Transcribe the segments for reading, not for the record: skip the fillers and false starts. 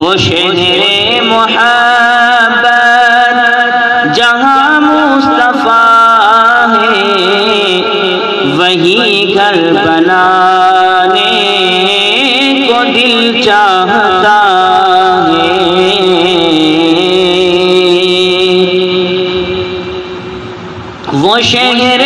وہ شہر محبت جہاں مصطفیٰ ہے وہی گھر بنانے کو دل چاہتا ہے۔ وہ شہر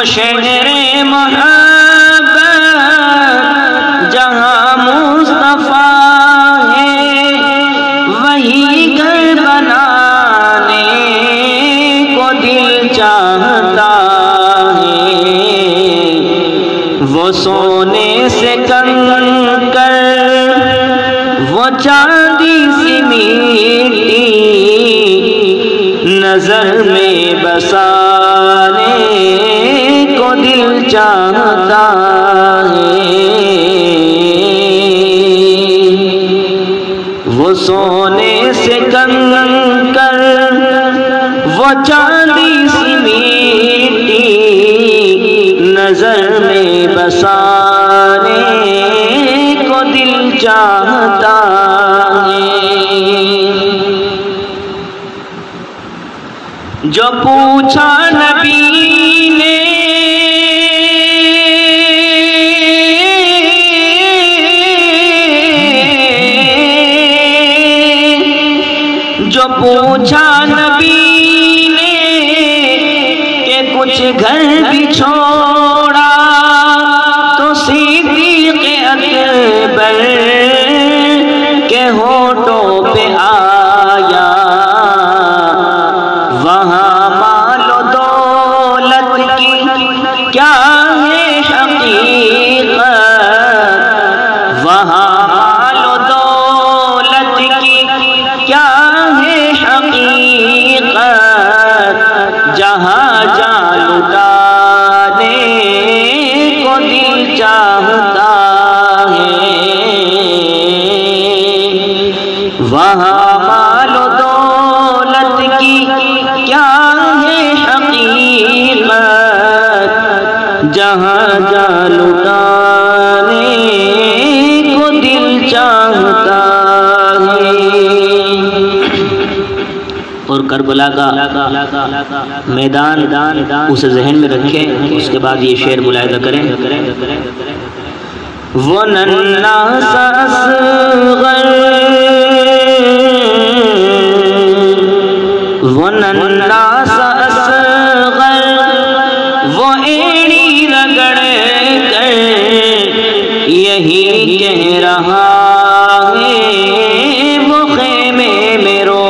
شہر محبت جہاں مصطفیٰ ہے وہی گھر بنانے کو دل چاہتا ہے۔ وہ سونے سے کنکر وہ چاندی سی میٹی نظر میں بسانے کو دل چاہتا ہے۔ وہ سونے سے کنکر وہ چاندی سی میٹی نظر میں بسانے کو دل چاہتا ہے۔ جو پوچھا نبی نے جو پوچھا نبی نے کہ کچھ گھر بھی چھوڑا تو صدیق اکبر کے ہونٹوں پہ آیا وہاں مال و دولت کی کیا ہے حقیقت، وہاں مال و دولت کی کیا ہے حقیقت، جہاں جان لٹانے کو دل چاہتا ہے۔ وہاں مال و دولت کی کیا ہے حقیقت، جہاں جان لٹانے کو دل چاہتا ہے۔ اور کربلا کا میدان اسے ذہن میں رکھیں، اس کے بعد یہ شعر ملاحظہ کریں۔ وہ ننھا سا اصغر، وہ ننھا سا اصغر وہ ایڑی رگڑ کر یہی کہہ رہا ہے وہ خیمے میں رو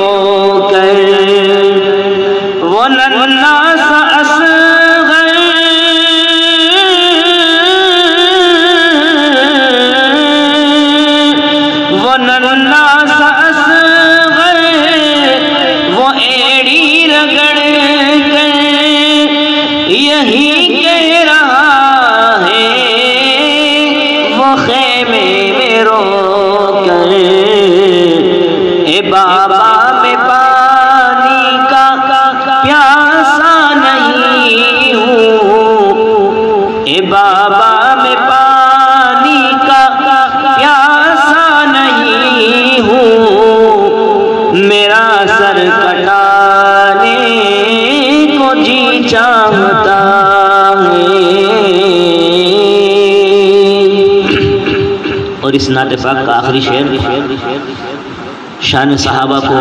کر۔ وہ ننھا سا اصغر وہ ننھا سا اصغر وہ ایڑی رگڑ کر یہی کہہ رہا ہے وہ خیمے میں رو کر۔ اے بابا میں پانی کا پیاسا نہیں ہوں، اے بابا میں پانی کا پیاسا نہیں ہوں، میرا سر کٹانے کو جی چاہتا ہے۔ اور اس نعت پاک کا آخری شعر شان صحابہ کو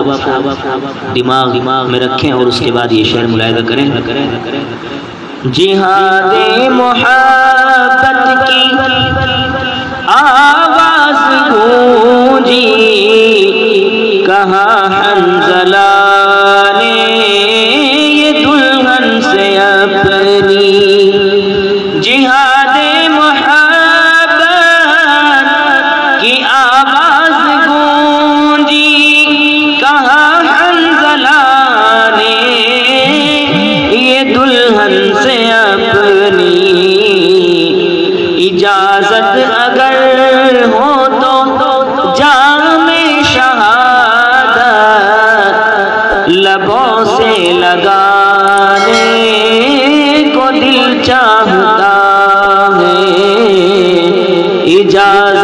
دماغ میں رکھیں اور اس کے بعد یہ شعر ملاحظہ کریں۔ جہاد محبت کی آواز گونجی کہاں حنظلہ نے یہ دلہن سے اپنی، جہاد محبت کی آواز گونجی کہاں حنظلہ نے یہ دلہن سے اپنی، اجازت اگر ہو تو جام شہادت جا